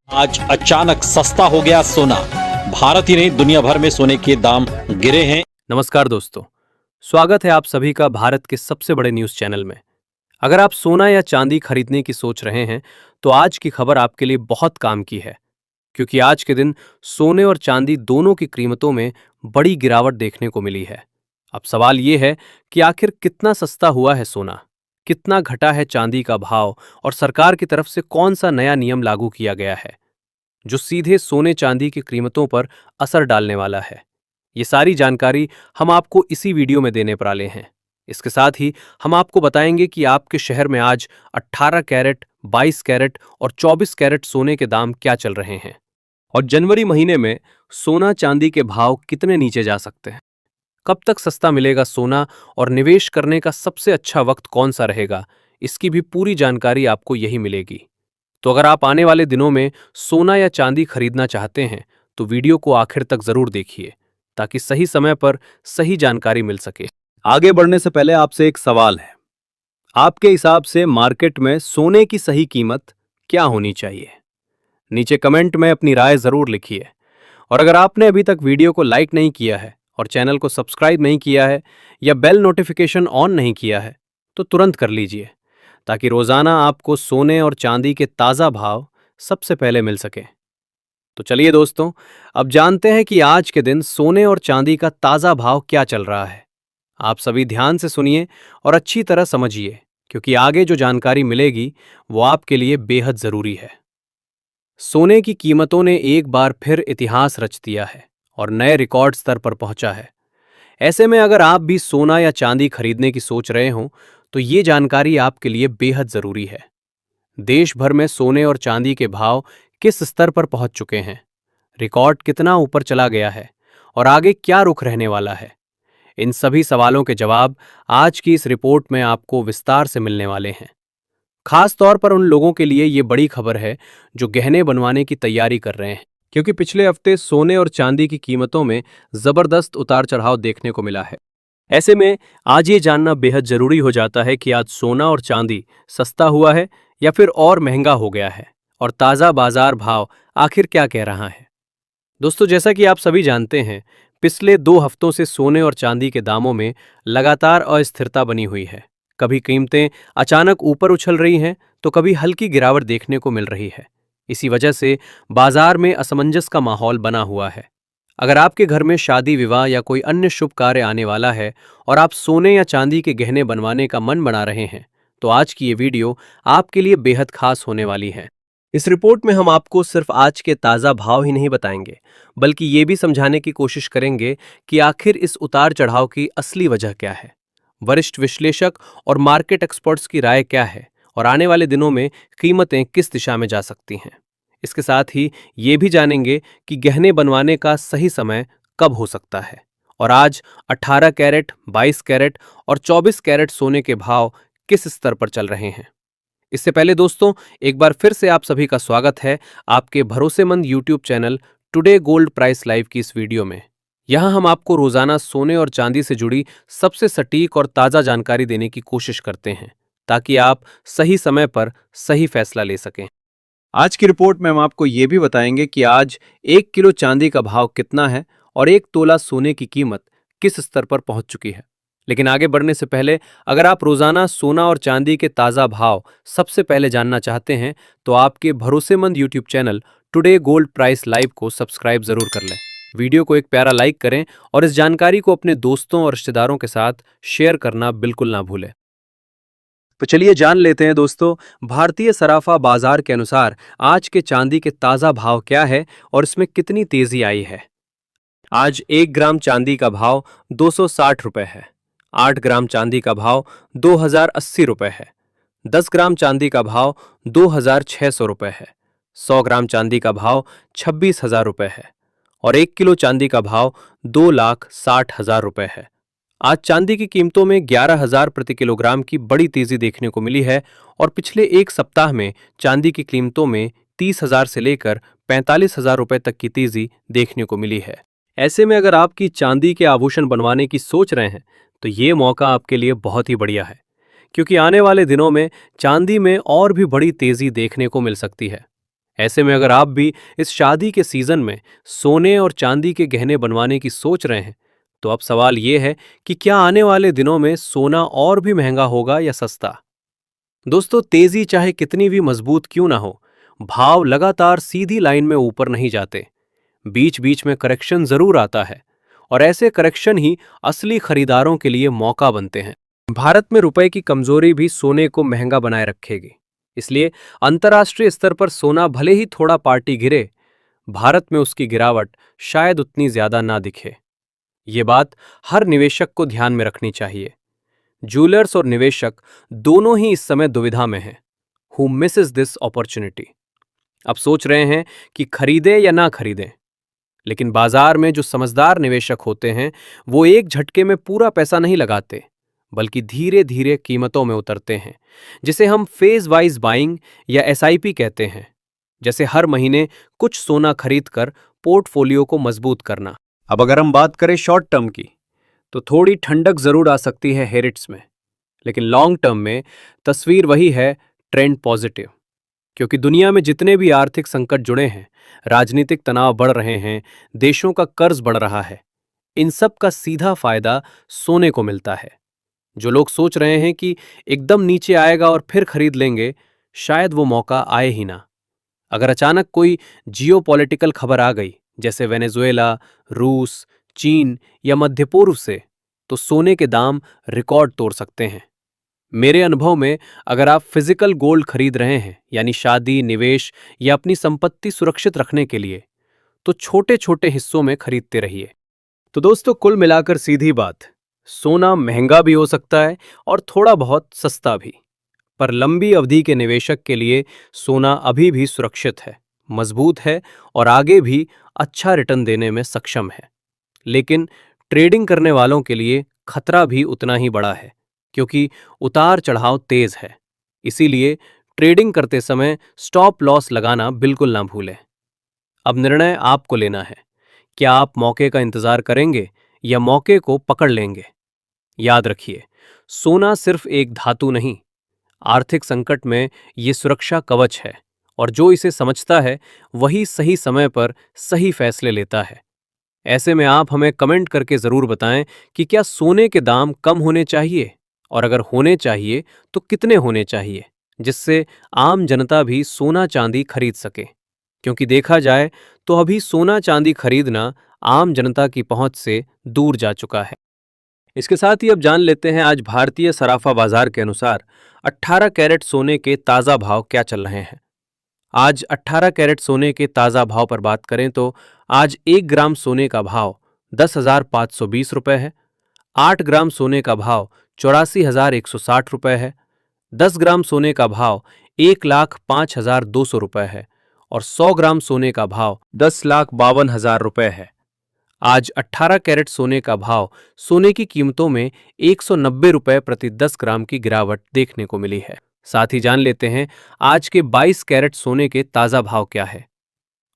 आज अचानक सस्ता हो गया सोना। भारत ही नहीं दुनिया भर में सोने के दाम गिरे हैं। नमस्कार दोस्तों, स्वागत है आप सभी का भारत के सबसे बड़े न्यूज चैनल में। अगर आप सोना या चांदी खरीदने की सोच रहे हैं तो आज की खबर आपके लिए बहुत काम की है, क्योंकि आज के दिन सोने और चांदी दोनों की कीमतों में बड़ी गिरावट देखने को मिली है। अब सवाल ये है कि आखिर कितना सस्ता हुआ है सोना, कितना घटा है चांदी का भाव और सरकार की तरफ से कौन सा नया नियम लागू किया गया है जो सीधे सोने चांदी की कीमतों पर असर डालने वाला है। ये सारी जानकारी हम आपको इसी वीडियो में देने वाले हैं। इसके साथ ही हम आपको बताएंगे कि आपके शहर में आज 18 कैरेट, 22 कैरेट और 24 कैरेट सोने के दाम क्या चल रहे हैं और जनवरी महीने में सोना चांदी के भाव कितने नीचे जा सकते हैं। कब तक सस्ता मिलेगा सोना और निवेश करने का सबसे अच्छा वक्त कौन सा रहेगा, इसकी भी पूरी जानकारी आपको यही मिलेगी। तो अगर आप आने वाले दिनों में सोना या चांदी खरीदना चाहते हैं तो वीडियो को आखिर तक जरूर देखिए, ताकि सही समय पर सही जानकारी मिल सके। आगे बढ़ने से पहले आपसे एक सवाल है, आपके हिसाब से मार्केट में सोने की सही कीमत क्या होनी चाहिए? नीचे कमेंट में अपनी राय जरूर लिखिए। और अगर आपने अभी तक वीडियो को लाइक नहीं किया है और चैनल को सब्सक्राइब नहीं किया है या बेल नोटिफिकेशन ऑन नहीं किया है तो तुरंत कर लीजिए, ताकि रोजाना आपको सोने और चांदी के ताजा भाव सबसे पहले मिल सके। तो चलिए दोस्तों, अब जानते हैं कि आज के दिन सोने और चांदी का ताजा भाव क्या चल रहा है। आप सभी ध्यान से सुनिए और अच्छी तरह समझिए, क्योंकि आगे जो जानकारी मिलेगी वो आपके लिए बेहद जरूरी है। सोने की कीमतों ने एक बार फिर इतिहास रच दिया है और नए रिकॉर्ड स्तर पर पहुंचा है। ऐसे में अगर आप भी सोना या चांदी खरीदने की सोच रहे हो तो ये जानकारी आपके लिए बेहद जरूरी है। देश भर में सोने और चांदी के भाव किस स्तर पर पहुंच चुके हैं, रिकॉर्ड कितना ऊपर चला गया है और आगे क्या रुख रहने वाला है, इन सभी सवालों के जवाब आज की इस रिपोर्ट में आपको विस्तार से मिलने वाले हैं। खास तौर पर उन लोगों के लिए ये बड़ी खबर है जो गहने बनवाने की तैयारी कर रहे हैं, क्योंकि पिछले हफ्ते सोने और चांदी की कीमतों में जबरदस्त उतार चढ़ाव देखने को मिला है। ऐसे में आज ये जानना बेहद जरूरी हो जाता है कि आज सोना और चांदी सस्ता हुआ है या फिर और महंगा हो गया है, और ताज़ा बाजार भाव आखिर क्या कह रहा है। दोस्तों, जैसा कि आप सभी जानते हैं, पिछले 2 हफ्तों से सोने और चांदी के दामों में लगातार अस्थिरता बनी हुई है। कभी कीमतें अचानक ऊपर उछल रही हैं तो कभी हल्की गिरावट देखने को मिल रही है। इसी वजह से बाजार में असमंजस का माहौल बना हुआ है। अगर आपके घर में शादी, विवाह या कोई अन्य शुभ कार्य आने वाला है और आप सोने या चांदी के गहने बनवाने का मन बना रहे हैं तो आज की ये वीडियो आपके लिए बेहद खास होने वाली है। इस रिपोर्ट में हम आपको सिर्फ आज के ताज़ा भाव ही नहीं बताएंगे, बल्कि ये भी समझाने की कोशिश करेंगे कि आखिर इस उतार चढ़ाव की असली वजह क्या है, वरिष्ठ विश्लेषक और मार्केट एक्सपर्ट्स की राय क्या है और आने वाले दिनों में कीमतें किस दिशा में जा सकती हैं। इसके साथ ही ये भी जानेंगे कि गहने बनवाने का सही समय कब हो सकता है और आज 18 कैरेट, 22 कैरेट और 24 कैरेट सोने के भाव किस स्तर पर चल रहे हैं। इससे पहले दोस्तों, एक बार फिर से आप सभी का स्वागत है आपके भरोसेमंद YouTube channel today gold price live की इस वीडियो में। यहाँ हम आपको रोजाना सोने और चांदी से जुड़ी सबसे सटीक और ताज़ा जानकारी देने की कोशिश करते हैं, ताकि आप सही समय पर सही फैसला ले सकें। आज की रिपोर्ट में हम आपको ये भी बताएंगे कि आज 1 किलो चांदी का भाव कितना है और 1 तोला सोने की कीमत किस स्तर पर पहुंच चुकी है। लेकिन आगे बढ़ने से पहले, अगर आप रोजाना सोना और चांदी के ताज़ा भाव सबसे पहले जानना चाहते हैं तो आपके भरोसेमंद YouTube channel today gold price live को सब्सक्राइब जरूर कर लें। वीडियो को एक प्यारा लाइक करें और इस जानकारी को अपने दोस्तों और रिश्तेदारों के साथ शेयर करना बिल्कुल ना भूलें। तो चलिए जान लेते हैं दोस्तों, भारतीय सराफा बाजार के अनुसार आज के चांदी के ताज़ा भाव क्या है और इसमें कितनी तेजी आई है। आज 1 ग्राम चांदी का भाव 260 रुपए है। 8 ग्राम चांदी का भाव 2080 रुपए है। 10 ग्राम चांदी का भाव 2600 रुपए है। 100 ग्राम चांदी का भाव 26,000 रुपए है और 1 किलो चांदी का भाव 2,60,000 रुपए है। आज चांदी की कीमतों में 11,000 प्रति किलोग्राम की बड़ी तेजी देखने को मिली है और पिछले एक सप्ताह में चांदी की कीमतों में 30,000 से लेकर 45,000 रुपए तक की तेजी देखने को मिली है। ऐसे में अगर आपकी चांदी के आभूषण बनवाने की सोच रहे हैं तो ये मौका आपके लिए बहुत ही बढ़िया है, क्योंकि आने वाले दिनों में चांदी में और भी बड़ी तेजी देखने को मिल सकती है। ऐसे में अगर आप भी इस शादी के सीजन में सोने और चांदी के गहने बनवाने की सोच रहे हैं, तो अब सवाल ये है कि क्या आने वाले दिनों में सोना और भी महंगा होगा या सस्ता। दोस्तों, तेजी चाहे कितनी भी मजबूत क्यों ना हो, भाव लगातार सीधी लाइन में ऊपर नहीं जाते। बीच बीच में करेक्शन जरूर आता है, और ऐसे करेक्शन ही असली खरीदारों के लिए मौका बनते हैं। भारत में रुपए की कमजोरी भी सोने को महंगा बनाए रखेगी। इसलिए अंतर्राष्ट्रीय स्तर पर सोना भले ही थोड़ा पार्टी गिरे, भारत में उसकी गिरावट शायद उतनी ज्यादा ना दिखे। ये बात हर निवेशक को ध्यान में रखनी चाहिए। ज्वेलर्स और निवेशक दोनों ही इस समय दुविधा में हैं। Who Mrs this opportunity. अब सोच रहे हैं कि खरीदें या ना खरीदें, लेकिन बाजार में जो समझदार निवेशक होते हैं वो एक झटके में पूरा पैसा नहीं लगाते, बल्कि धीरे धीरे कीमतों में उतरते हैं, जिसे हम फेज वाइज बाइंग या एसआईपी कहते हैं। जैसे हर महीने कुछ सोना खरीदकर पोर्टफोलियो को मजबूत करना। अब अगर हम बात करें शॉर्ट टर्म की, तो थोड़ी ठंडक जरूर आ सकती है हेरिट्स में, लेकिन लॉन्ग टर्म में तस्वीर वही है, ट्रेंड पॉजिटिव। क्योंकि दुनिया में जितने भी आर्थिक संकट जुड़े हैं, राजनीतिक तनाव बढ़ रहे हैं, देशों का कर्ज बढ़ रहा है, इन सब का सीधा फायदा सोने को मिलता है। जो लोग सोच रहे हैं कि एकदम नीचे आएगा और फिर खरीद लेंगे, शायद वो मौका आए ही ना। अगर अचानक कोई जियोपॉलिटिकल खबर आ गई, जैसे वेनेजुएला, रूस, चीन या मध्य पूर्व से, तो सोने के दाम रिकॉर्ड तोड़ सकते हैं। मेरे अनुभव में अगर आप फिजिकल गोल्ड खरीद रहे हैं, यानी शादी, निवेश या अपनी संपत्ति सुरक्षित रखने के लिए, तो छोटे छोटे हिस्सों में खरीदते रहिए। तो दोस्तों, कुल मिलाकर सीधी बात, सोना महंगा भी हो सकता है और थोड़ा बहुत सस्ता भी, पर लंबी अवधि के निवेशक के लिए सोना अभी भी सुरक्षित है, मजबूत है और आगे भी अच्छा रिटर्न देने में सक्षम है। लेकिन ट्रेडिंग करने वालों के लिए खतरा भी उतना ही बड़ा है, क्योंकि उतार चढ़ाव तेज है। इसीलिए ट्रेडिंग करते समय स्टॉप लॉस लगाना बिल्कुल ना भूलें। अब निर्णय आपको लेना है, क्या आप मौके का इंतजार करेंगे या मौके को पकड़ लेंगे। याद रखिए, सोना सिर्फ एक धातु नहीं, आर्थिक संकट में ये सुरक्षा कवच है, और जो इसे समझता है वही सही समय पर सही फैसले लेता है। ऐसे में आप हमें कमेंट करके जरूर बताएं कि क्या सोने के दाम कम होने चाहिए, और अगर होने चाहिए तो कितने होने चाहिए, जिससे आम जनता भी सोना चांदी खरीद सके। क्योंकि देखा जाए तो अभी सोना चांदी खरीदना आम जनता की पहुंच से दूर जा चुका है। इसके साथ ही अब जान लेते हैं आज भारतीय सराफा बाजार के अनुसार 18 कैरेट सोने के ताज़ा भाव क्या चल रहे हैं। आज 18 कैरेट सोने के ताज़ा भाव पर बात करें तो आज 1 ग्राम सोने का भाव 10,520 रुपये है। 8 ग्राम सोने का भाव 84,160 रुपये है। 10 ग्राम सोने का भाव 1,05,200 रुपये है और 100 ग्राम सोने का भाव 10,52,000 रुपये है। आज 18 कैरेट सोने का भाव सोने की कीमतों में 190 रुपये प्रति 10 ग्राम की गिरावट देखने को मिली है। साथ ही जान लेते हैं आज के 22 कैरेट सोने के ताज़ा भाव क्या है।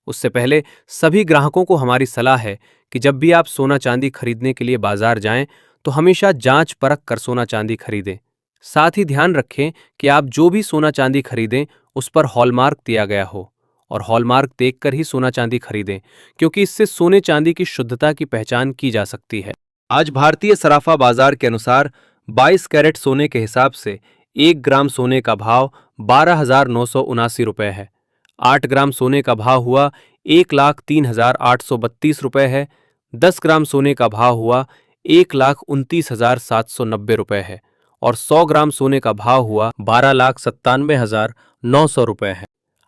उससे पहले सभी ग्राहकों को हमारी सलाह है कि जब भी आप सोना चांदी खरीदने के लिए बाजार जाएं तो हमेशा जांच परख कर सोना चांदी खरीदें। साथ ही ध्यान रखें कि आप जो भी सोना चांदी खरीदें उस पर हॉलमार्क दिया गया हो, और हॉलमार्क देखकर ही सोना चांदी खरीदें, क्योंकि इससे सोने चांदी की शुद्धता की पहचान की जा सकती है। आज भारतीय सराफा बाजार के अनुसार 22 कैरेट सोने के हिसाब से 1 ग्राम सोने का भाव 12,979 रुपये है। 8 ग्राम सोने का भाव हुआ 1,03,832 रुपये है। 10 ग्राम सोने का भाव हुआ 1,29,790 रुपये है और 100 ग्राम सोने का भाव हुआ 12,97,900 रुपये है।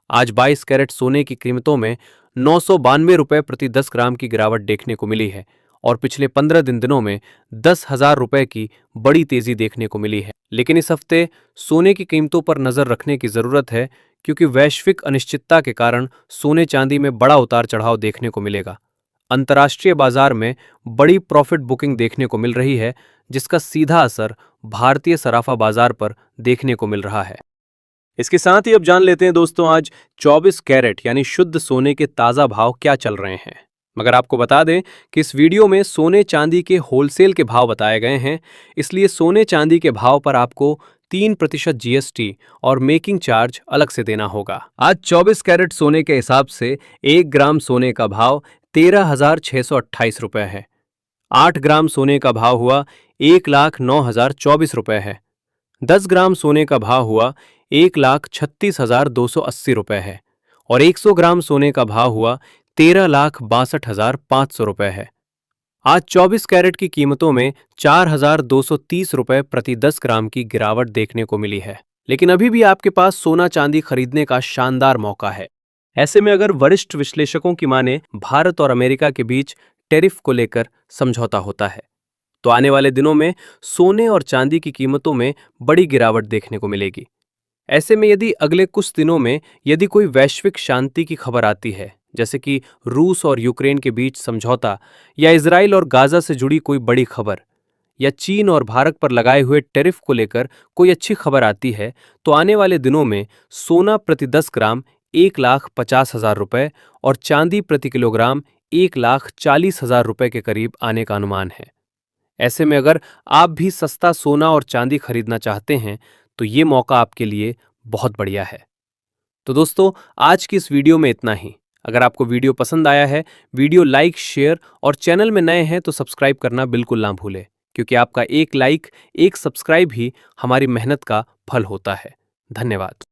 आज 22 कैरेट सोने की कीमतों में 992 रुपये प्रति 10 ग्राम की गिरावट देखने को मिली है और पिछले 15 दिनों में 10,000 रुपये की बड़ी तेजी देखने को मिली है। लेकिन इस हफ्ते सोने की कीमतों पर नजर रखने की जरूरत है, क्योंकि वैश्विक अनिश्चितता के कारण सोने चांदी में बड़ा उतार चढ़ाव देखने को मिलेगा। अंतर्राष्ट्रीय बाजार में बड़ी प्रॉफिट बुकिंग देखने को मिल रही है, जिसका सीधा असर भारतीय सराफा बाजार पर देखने को मिल रहा है। इसके साथ ही अब जान लेते हैं दोस्तों आज 24 कैरेट यानी शुद्ध सोने के ताज़ा भाव क्या चल रहे हैं। मगर आपको बता दें कि इस वीडियो में सोने चांदी के होलसेल के भाव बताए गए हैं, इसलिए सोने चांदी के भाव पर आपको 3% GST और मेकिंग चार्ज अलग से देना होगा। आज 24 कैरेट सोने के हिसाब से 1 ग्राम सोने का भाव 13,628 रुपए है। 8 ग्राम सोने का भाव हुआ 1,09,024 रुपए है। 10 ग्राम सोने का भाव हुआ 1,36,280 रुपए है और 100 ग्राम सोने का भाव हुआ 13,62,500 रुपए है। आज 24 कैरेट की कीमतों में 4,230 रुपए प्रति 10 ग्राम की गिरावट देखने को मिली है। लेकिन अभी भी आपके पास सोना चांदी खरीदने का शानदार मौका है। ऐसे में अगर वरिष्ठ विश्लेषकों की माने भारत और अमेरिका के बीच टैरिफ को लेकर समझौता होता है तो आने वाले दिनों में सोने और चांदी की कीमतों में बड़ी गिरावट देखने को मिलेगी। ऐसे में यदि अगले कुछ दिनों में यदि कोई वैश्विक शांति की खबर आती है, जैसे कि रूस और यूक्रेन के बीच समझौता या इजराइल और गाजा से जुड़ी कोई बड़ी खबर या चीन और भारत पर लगाए हुए टैरिफ को लेकर कोई अच्छी खबर आती है, तो आने वाले दिनों में सोना प्रति 10 ग्राम 1,50,000 रुपए और चांदी प्रति किलोग्राम 1,40,000 रुपए के करीब आने का अनुमान है। ऐसे में अगर आप भी सस्ता सोना और चांदी खरीदना चाहते हैं तो ये मौका आपके लिए बहुत बढ़िया है। तो दोस्तों, आज की इस वीडियो में इतना ही। अगर आपको वीडियो पसंद आया है, वीडियो लाइक, शेयर और चैनल में नए हैं तो सब्सक्राइब करना बिल्कुल ना भूलें, क्योंकि आपका एक लाइक, एक सब्सक्राइब ही हमारी मेहनत का फल होता है। धन्यवाद।